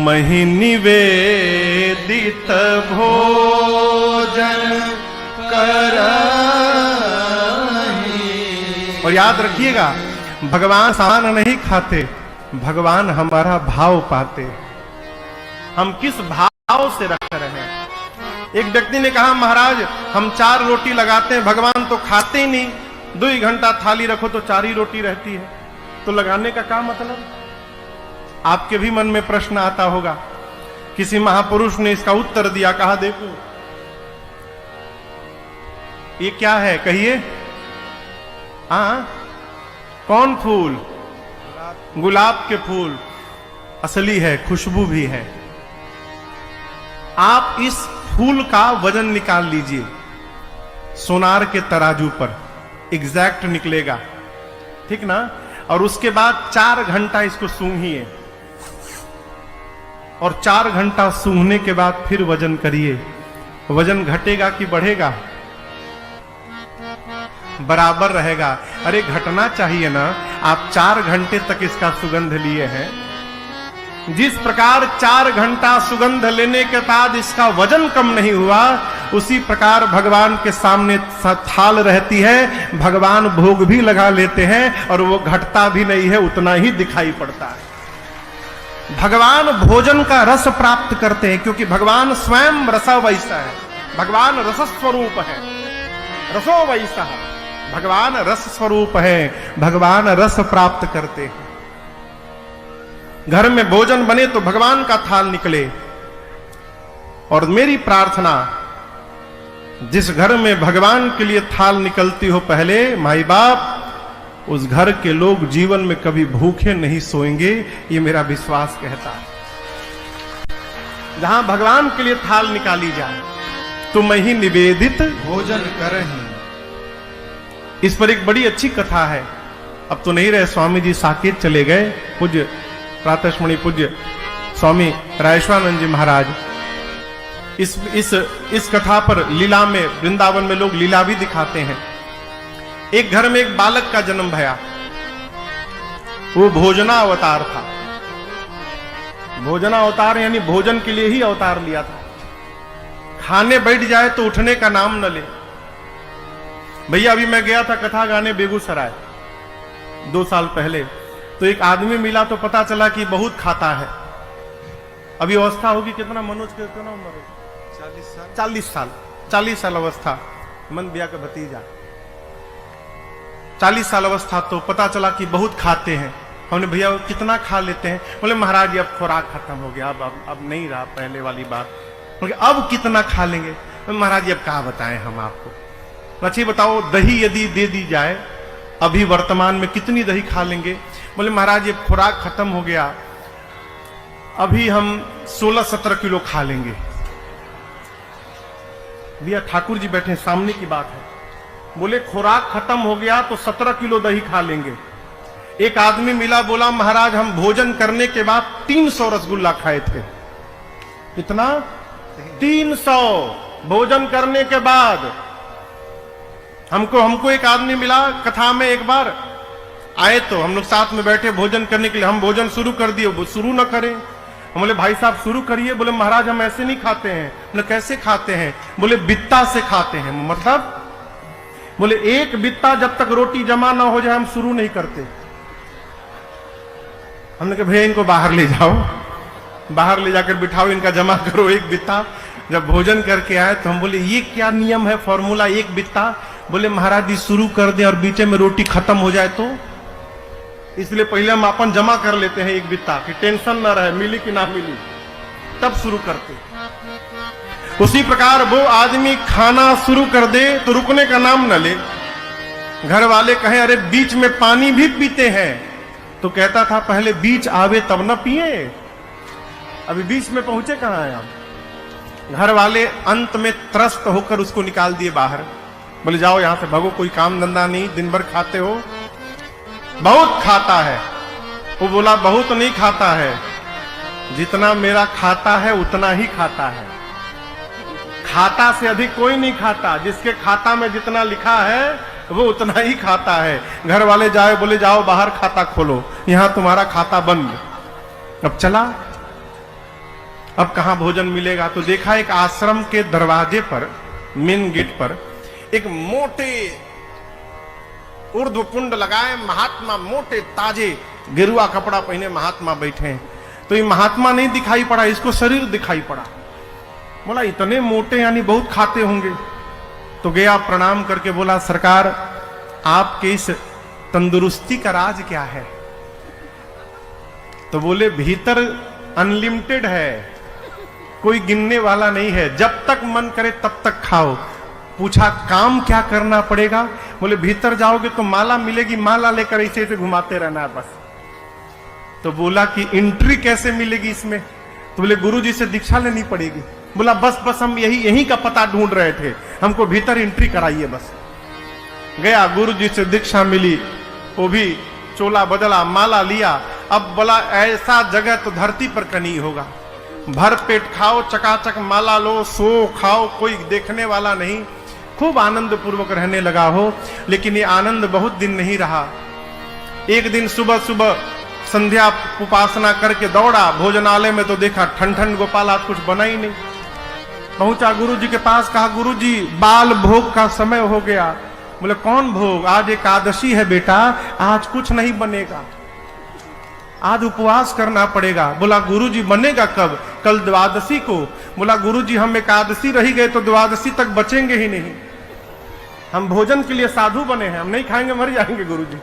तुम्हि निवेदित भोजन करहि। और याद रखिएगा, भगवान सामान नहीं खाते, भगवान हमारा भाव पाते। हम किस भाव से रख रहे हैं। एक व्यक्ति ने कहा, महाराज हम 4 रोटी लगाते हैं, भगवान तो खाते ही नहीं। 2 घंटा थाली रखो तो 4 ही रोटी रहती है, तो लगाने का क्या मतलब। आपके भी मन में प्रश्न आता होगा। किसी महापुरुष ने इसका उत्तर दिया, कहा देखो ये क्या है, कहिए। कौन फूल? गुलाब के फूल। असली है, खुशबू भी है। आप इस फूल का वजन निकाल लीजिए, सोनार के तराजू पर एग्जैक्ट निकलेगा, ठीक ना। और उसके बाद 4 घंटा इसको सूंघिए, और 4 घंटा सूंघने के बाद फिर वजन करिए। वजन घटेगा कि बढ़ेगा? बराबर रहेगा। अरे घटना चाहिए ना। आप 4 घंटे तक इसका सुगंध लिए हैं, जिस प्रकार 4 घंटा सुगंध लेने के बाद इसका वजन कम नहीं हुआ, उसी प्रकार भगवान के सामने थाल रहती है, भगवान भोग भी लगा लेते हैं और वो घटता भी नहीं है, उतना ही दिखाई पड़ता है। भगवान भोजन का रस प्राप्त करते हैं, क्योंकि भगवान स्वयं रसा वैसा है। भगवान रस स्वरूप है, रसो वैसा। भगवान रस स्वरूप है, भगवान रस प्राप्त करते हैं। घर में भोजन बने तो भगवान का थाल निकले। और मेरी प्रार्थना, जिस घर में भगवान के लिए थाल निकलती हो पहले माई बाप, उस घर के लोग जीवन में कभी भूखे नहीं सोएंगे, ये मेरा विश्वास कहता है। जहां भगवान के लिए थाल निकाली जाए, तुम्हि निवेदित भोजन करहि। इस पर एक बड़ी अच्छी कथा है। अब तो नहीं रहे, स्वामी जी साकेत चले गए। पूज्य प्रातस्मरणीय पूज्य स्वामी रायेश्वरानंद जी महाराज इस कथा पर लीला में, वृंदावन में लोग लीला भी दिखाते हैं। एक घर में एक बालक का जन्म भया। वो भोजना अवतार था। भोजना अवतार यानी भोजन के लिए ही अवतार लिया था। खाने बैठ जाए तो उठने का नाम न ले। भैया अभी मैं गया था कथा गाने बेगूसराय 2 साल पहले, तो एक आदमी मिला तो पता चला कि बहुत खाता है। अभी अवस्था होगी कितना, मनोज के कितना उम्र है? 40 साल अवस्था। मन बिया का भतीजा 40 साल अवस्था। तो पता चला कि बहुत खाते हैं। हमने भैया कितना खा लेते हैं? बोले महाराज अब खुराक खत्म हो गया, अब नहीं रहा पहले वाली बात। बोले अब कितना खा लेंगे? महाराज अब क्या बताएं हम आपको। अच्छी बताओ, दही यदि दे दी जाए अभी वर्तमान में कितनी दही खा लेंगे? बोले महाराज ये खुराक खत्म हो गया, अभी हम 16-17 किलो खा लेंगे। भैया ठाकुर जी बैठे सामने की बात है। बोले खुराक खत्म हो गया तो 17 किलो दही खा लेंगे। एक आदमी मिला, बोला महाराज हम भोजन करने के बाद 300 रसगुल्ला खाए थे। कितना? 300 भोजन करने के बाद। हमको एक आदमी मिला कथा में, एक बार आए तो हम लोग साथ में बैठे भोजन करने के लिए। हम भोजन शुरू कर दिए, वो शुरू न करें। हम बोले भाई साहब शुरू करिए। बोले महाराज हम ऐसे नहीं खाते हैं। बोले कैसे खाते हैं? बोले बित्ता से खाते हैं। मतलब? बोले एक बित्ता जब तक रोटी जमा ना हो जाए हम शुरू नहीं करते। हमने कहा भैया इनको बाहर ले जाओ, बाहर ले जाकर बिठाओ, इनका जमा करो एक बित्ता। जब भोजन करके आए तो हम बोले ये क्या नियम है, फॉर्मूला एक बित्ता? बोले महाराज जी शुरू कर दे और बीच में रोटी खत्म हो जाए तो, इसलिए पहले हम अपन जमा कर लेते हैं एक बित्ता कि टेंशन ना रहे मिली कि ना मिली, तब शुरू करते। उसी प्रकार वो आदमी खाना शुरू कर दे तो रुकने का नाम न ले। घर वाले कहें अरे बीच में पानी भी पीते हैं, तो कहता था पहले बीच आवे तब न पिए। अभी बीच में पहुंचे कहां हैं आप? घर वाले अंत में त्रस्त होकर उसको निकाल दिए बाहर। बोले जाओ यहां से भगो, कोई काम धंधा नहीं, दिन भर खाते हो। बहुत खाता है। वो बोला बहुत नहीं खाता है, जितना मेरा खाता है उतना ही खाता है। खाता से अधिक कोई नहीं खाता। जिसके खाता में जितना लिखा है वो उतना ही खाता है। घर वाले जाए, बोले जाओ बाहर खाता खोलो, यहां तुम्हारा खाता बंद। अब चला अब कहाँ भोजन मिलेगा? तो देखा एक आश्रम के दरवाजे पर, मेन गेट पर एक मोटे ऊर्ध्वपुंड लगाए महात्मा, मोटे ताजे गेरुआ कपड़ा पहने महात्मा बैठे हैं। तो ये महात्मा नहीं दिखाई पड़ा, इसको शरीर दिखाई पड़ा। बोला इतने मोटे यानी बहुत खाते होंगे। तो गया प्रणाम करके बोला सरकार आपके इस तंदुरुस्ती का राज क्या है? तो बोले भीतर अनलिमिटेड है, कोई गिनने वाला नहीं है, जब तक मन करे तब तक खाओ। पूछा काम क्या करना पड़ेगा? बोले भीतर जाओगे तो माला मिलेगी, माला लेकर ऐसे ऐसे घुमाते रहना है बस। तो बोला कि एंट्री कैसे मिलेगी इसमें? तो बोले गुरुजी से दीक्षा लेनी पड़ेगी। बोला बस बस हम यही का पता ढूंढ रहे थे, हमको भीतर एंट्री कराइए बस। गया गुरुजी से दीक्षा मिली, वो भी चोला बदला, माला लिया। अब बोला ऐसा जगह तो धरती पर कहीं होगा, भर पेट खाओ, चकाचक माला लो, सो खाओ, कोई देखने वाला नहीं। खूब आनंद पूर्वक रहने लगा हो। लेकिन ये आनंद बहुत दिन नहीं रहा। एक दिन सुबह सुबह संध्या उपासना करके दौड़ा भोजनालय में, तो देखा ठन ठन गोपाल आज कुछ बना ही नहीं। पहुंचा गुरुजी के पास, कहा गुरुजी बाल भोग का समय हो गया। बोले कौन भोग? आज एकादशी है बेटा, आज कुछ नहीं बनेगा, आज उपवास करना पड़ेगा। बोला गुरुजी बनेगा कब? कल द्वादशी को। बोला गुरुजी हम एकादशी रही गए तो द्वादशी तक बचेंगे ही नहीं, हम भोजन के लिए साधु बने हैं, हम नहीं खाएंगे मर जाएंगे गुरुजी।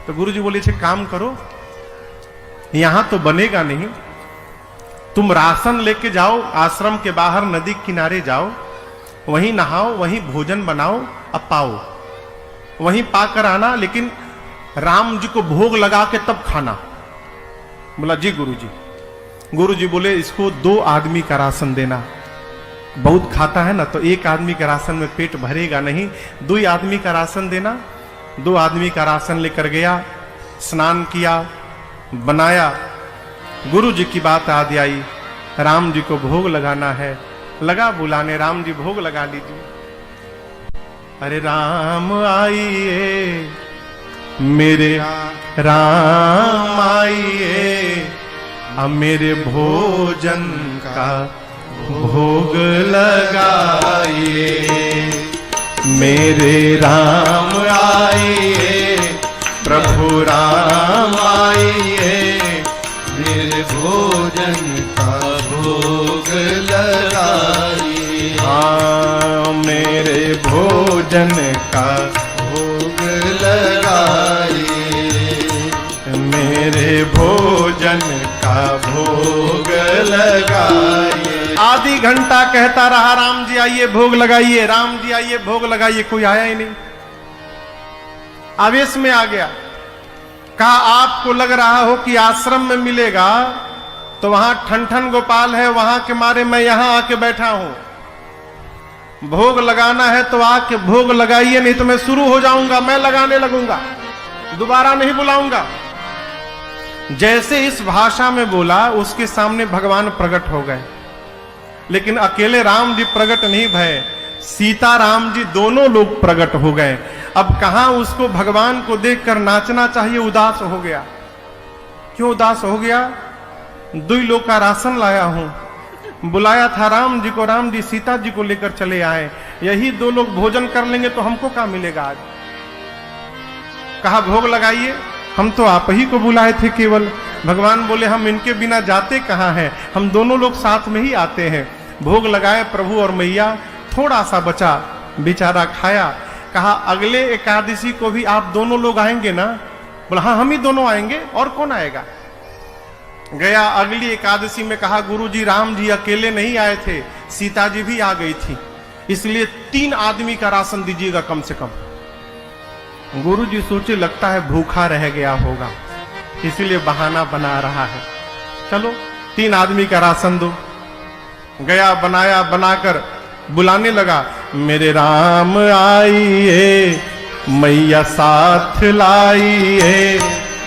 तो गुरुजी बोले छे काम करो, यहां तो बनेगा नहीं, तुम राशन लेके जाओ, आश्रम के बाहर नदी किनारे जाओ, वहीं नहाओ, वहीं भोजन बनाओ, अब पाओ, वहीं पाकर आना, लेकिन राम जी को भोग लगा के तब खाना। बोला जी गुरुजी। गुरुजी बोले इसको 2 आदमी का राशन देना, बहुत खाता है ना, तो 1 आदमी के राशन में पेट भरेगा नहीं, 2 आदमी का राशन देना। 2 आदमी का राशन लेकर गया, स्नान किया, बनाया। गुरुजी की बात याद आई, राम जी को भोग लगाना है। लगा बुलाने, राम जी भोग लगा लीजिए। अरे राम आइए मेरे राम आइए, अब मेरे भोजन का भोग लगाइए। मेरे राम आइए, प्रभु राम आइए, मेरे भोजन का भोग लगाइए। हाँ मेरे भोजन का भोग लगाइए, मेरे भोजन का भोग लगाइए। आधी घंटा कहता रहा राम जी आइए भोग लगाइए, राम जी आइए भोग लगाइए, कोई आया ही नहीं। आवेश में आ गया, कहा आपको लग रहा हो कि आश्रम में मिलेगा, तो वहां ठन ठन गोपाल है, वहां के मारे मैं यहां आके बैठा हूं। भोग लगाना है तो आके भोग लगाइए, नहीं तो मैं शुरू हो जाऊंगा, मैं लगाने लगूंगा, दोबारा नहीं बुलाऊंगा। जैसे इस भाषा में बोला, उसके सामने भगवान प्रकट हो गए। लेकिन अकेले राम जी प्रकट नहीं भये, सीता राम जी दोनों लोग प्रकट हो गए। अब कहां उसको भगवान को देखकर नाचना चाहिए, उदास हो गया। क्यों उदास हो गया? 2 लोग का राशन लाया हूं, बुलाया था राम जी को, राम जी सीता जी को लेकर चले आए, यही 2 लोग भोजन कर लेंगे तो हमको क्या मिलेगा आज? कहा भोग लगाइए, हम तो आप ही को बुलाए थे केवल। भगवान बोले हम इनके बिना जाते कहां हैं, हम दोनों लोग साथ में ही आते हैं। भोग लगाए प्रभु और मैया, थोड़ा सा बचा, बेचारा खाया। कहा अगले एकादशी को भी आप दोनों लोग आएंगे ना? बोला हाँ हम ही दोनों आएंगे, और कौन आएगा? गया अगली एकादशी में, कहा गुरुजी राम जी अकेले नहीं आए थे, सीता जी भी आ गई थी, इसलिए 3 आदमी का राशन दीजिएगा कम से कम। गुरुजी सोचे लगता है भूखा रह गया होगा, इसीलिए बहाना बना रहा है, चलो 3 आदमी का राशन दो। गया बनाया, बनाकर बुलाने लगा, मेरे राम आइए, मैया साथ लाइए,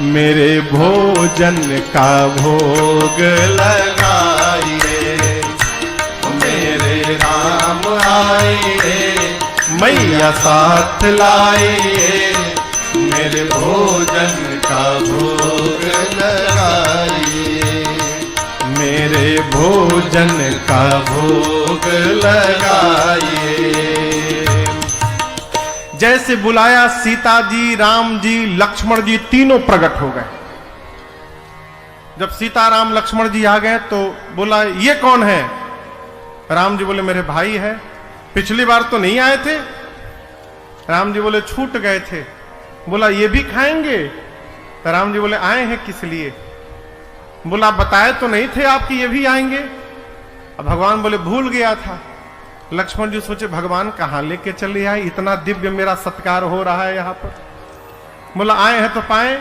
मेरे भोजन का भोग लगाइए। मेरे राम आइए, मैया साथ लाइए, मेरे भोजन का भोग लगाइए। मेरे भोजन का भोग लगाइए। जैसे बुलाया सीता जी, राम जी, लक्ष्मण जी तीनों प्रकट हो गए। जब सीता राम लक्ष्मण जी आ गए तो बोला ये कौन है? राम जी बोले मेरे भाई है। पिछली बार तो नहीं आए थे। राम जी बोले छूट गए थे। बोला ये भी खाएंगे? तो राम जी बोले आए हैं किस लिए? बोला बताए तो नहीं थे आपकी ये भी आएंगे। अब भगवान बोले भूल गया था। लक्ष्मण जी सोचे भगवान कहां लेके चले आए, इतना दिव्य मेरा सत्कार हो रहा है यहां पर। बोला आए हैं तो पाए।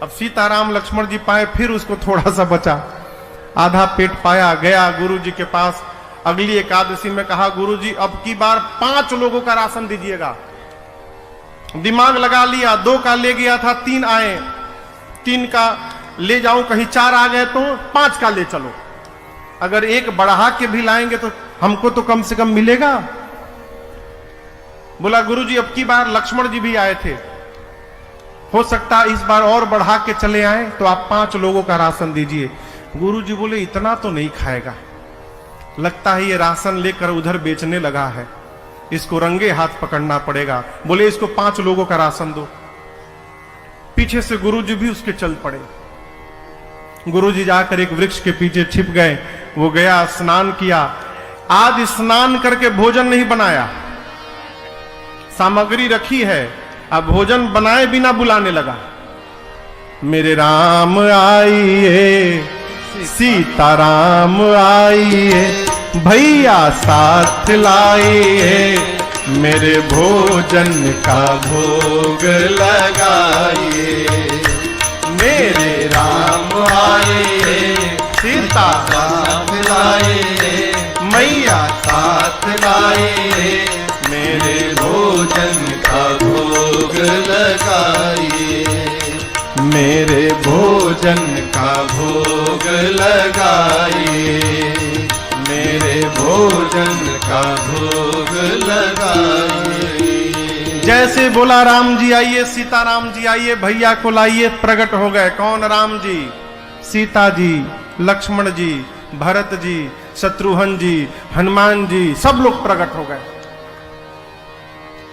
अब सीताराम लक्ष्मण जी पाए, फिर उसको थोड़ा सा बचा, आधा पेट पाया। गया गुरु जी के पास, अगली एकादशी में कहा गुरु जी अब की बार 5 लोगों का राशन दीजिएगा। दिमाग लगा लिया, 2 का ले गया था, 3 आए, 3 का ले जाऊं, कहीं 4 आ गए तो 5 का ले चलो। अगर 1 बढ़ा के भी लाएंगे तो हमको तो कम से कम मिलेगा। बोला गुरु जी अब की बार लक्ष्मण जी भी आए थे, हो सकता है इस बार और बढ़ा के चले आए, तो आप 5 लोगों का राशन दीजिए। गुरु जी बोले इतना तो नहीं खाएगा, लगता है ये राशन लेकर उधर बेचने लगा है, इसको रंगे हाथ पकड़ना पड़ेगा। बोले इसको 5 लोगों का राशन दो। पीछे से गुरु जी भी उसके चल पड़े। गुरु जी जाकर एक वृक्ष के पीछे छिप गए। वो गया, स्नान किया। आज स्नान करके भोजन नहीं बनाया, सामग्री रखी है, अब भोजन बनाए बिना बुलाने लगा। मेरे राम आइए, सीताराम आइए, भैया साथ लाइए, मेरे भोजन का भोग लगाइए। मेरे राम आइए, सीता साथ लाइए, मैया साथ लाइए, मेरे भोजन का भोग लगाइए। मेरे भोजन का भोग लगाइए, मेरे भोजन का भोग लगाइए। जैसे बोला राम जी आइए, सीताराम जी आइए, भैया को लाइए, प्रकट हो गए। कौन? राम जी, सीता जी, लक्ष्मण जी, भरत जी, शत्रुघ्न जी, हनुमान जी, सब लोग प्रकट हो गए।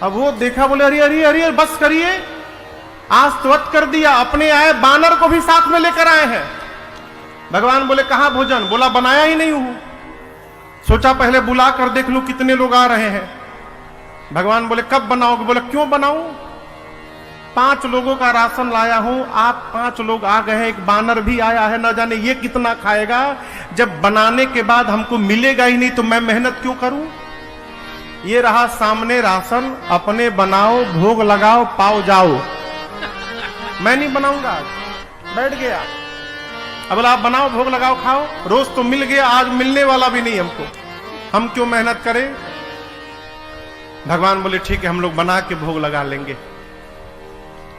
अब वो देखा, बोले अरे अरे अरे बस करिए, आज तो वत कर दिया, अपने आए बानर को भी साथ में लेकर आए हैं। भगवान बोले कहां भोजन? बोला बनाया ही नहीं हूं, सोचा पहले बुला कर देख लूं कितने लोग आ रहे हैं। भगवान बोले कब बनाओगे? बोले क्यों बनाऊं, 5 लोगों का राशन लाया हूं, आप 5 लोग आ गए हैं, एक बानर भी आया है, न जाने ये कितना खाएगा। जब बनाने के बाद हमको मिलेगा ही नहीं तो मैं मेहनत क्यों करूं। ये रहा सामने राशन, अपने बनाओ, भोग लगाओ, पाओ जाओ। मैं नहीं बनाऊंगा, बैठ गया। अब बोला आप बनाओ, भोग लगाओ, खाओ। रोज तो मिल गया, आज मिलने वाला भी नहीं हमको, हम क्यों मेहनत करें। भगवान बोले ठीक है, हम लोग बना के भोग लगा लेंगे।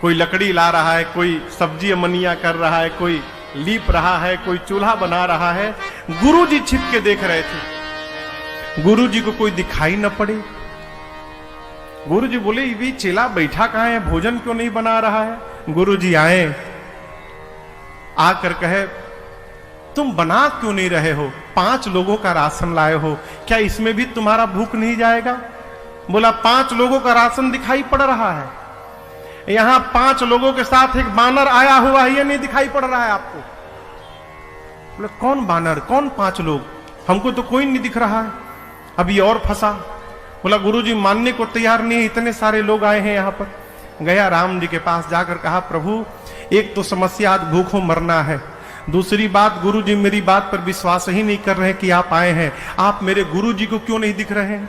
कोई लकड़ी ला रहा है, कोई सब्जी अमनिया कर रहा है, कोई लीप रहा है, कोई चूल्हा बना रहा है। गुरु जी छिप के देख रहे थे। गुरु जी को कोई दिखाई न पड़े। गुरु जी बोले ये भी चेला बैठा कहां है, भोजन क्यों नहीं बना रहा है। गुरु जी आए, आकर कहे तुम बना क्यों नहीं रहे हो, 5 लोगों का राशन लाए हो, क्या इसमें भी तुम्हारा भूख नहीं जाएगा। बोला 5 लोगों का राशन दिखाई पड़ रहा है, यहां 5 लोगों के साथ एक बानर आया हुआ है, ये नहीं दिखाई पड़ रहा है आपको। बोले कौन बानर, कौन 5 लोग, हमको तो कोई नहीं दिख रहा है। अभी और फंसा। बोला गुरुजी मानने को तैयार नहीं, इतने सारे लोग आए हैं यहां पर। गया राम जी के पास, जाकर कहा प्रभु एक तो समस्या, आज भूखों मरना है, दूसरी बात गुरुजी मेरी बात पर विश्वास ही नहीं कर रहे कि आप आए हैं, आप मेरे गुरुजी को क्यों नहीं दिख रहे हैं।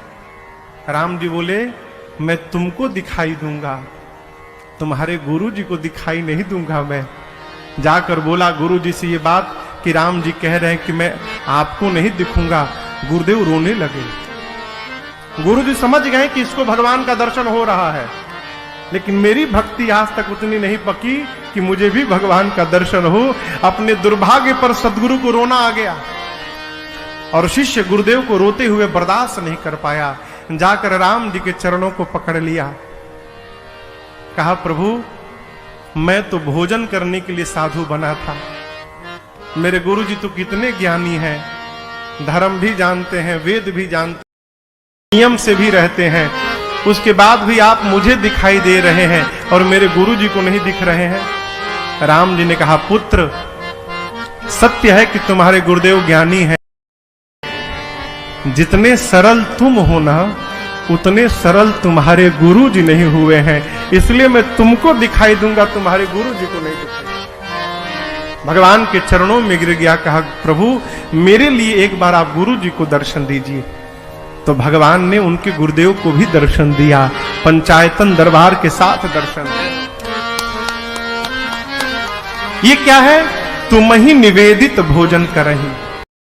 राम जी बोले मैं तुमको दिखाई दूंगा, तुम्हारे गुरुजी को दिखाई नहीं दूंगा मैं। जाकर बोला गुरुजी से ये बात कि राम जी कह रहे हैं कि मैं आपको नहीं दिखूंगा। गुरुदेव रोने लगे। गुरुजी समझ गए कि इसको भगवान का दर्शन हो रहा है, लेकिन मेरी भक्ति आज तक उतनी नहीं पकी कि मुझे भी भगवान का दर्शन हो। अपने दुर्भाग्य पर सदगुरु को रोना आ गया और शिष्य गुरुदेव को रोते हुए बर्दाश्त नहीं कर पाया। जाकर राम जी के चरणों को पकड़ लिया, कहा प्रभु मैं तो भोजन करने के लिए साधु बना था, मेरे गुरुजी तो कितने ज्ञानी हैं, धर्म भी जानते हैं, वेद भी जानते हैं, नियम से भी रहते हैं, उसके बाद भी आप मुझे दिखाई दे रहे हैं और मेरे गुरु जी को नहीं दिख रहे हैं। राम जी ने कहा, पुत्र सत्य है कि तुम्हारे गुरुदेव ज्ञानी हैं, जितने सरल तुम हो ना उतने सरल तुम्हारे गुरु जी नहीं हुए हैं, इसलिए मैं तुमको दिखाई दूंगा, तुम्हारे गुरु जी को नहीं दिखाई। भगवान के चरणों में गिर गया, कहा प्रभु मेरे लिए एक बार आप गुरु जी को दर्शन दीजिए। तो भगवान ने उनके गुरुदेव को भी दर्शन दिया, पंचायतन दरबार के साथ दर्शन। ये क्या है? तुम ही निवेदित भोजन करही।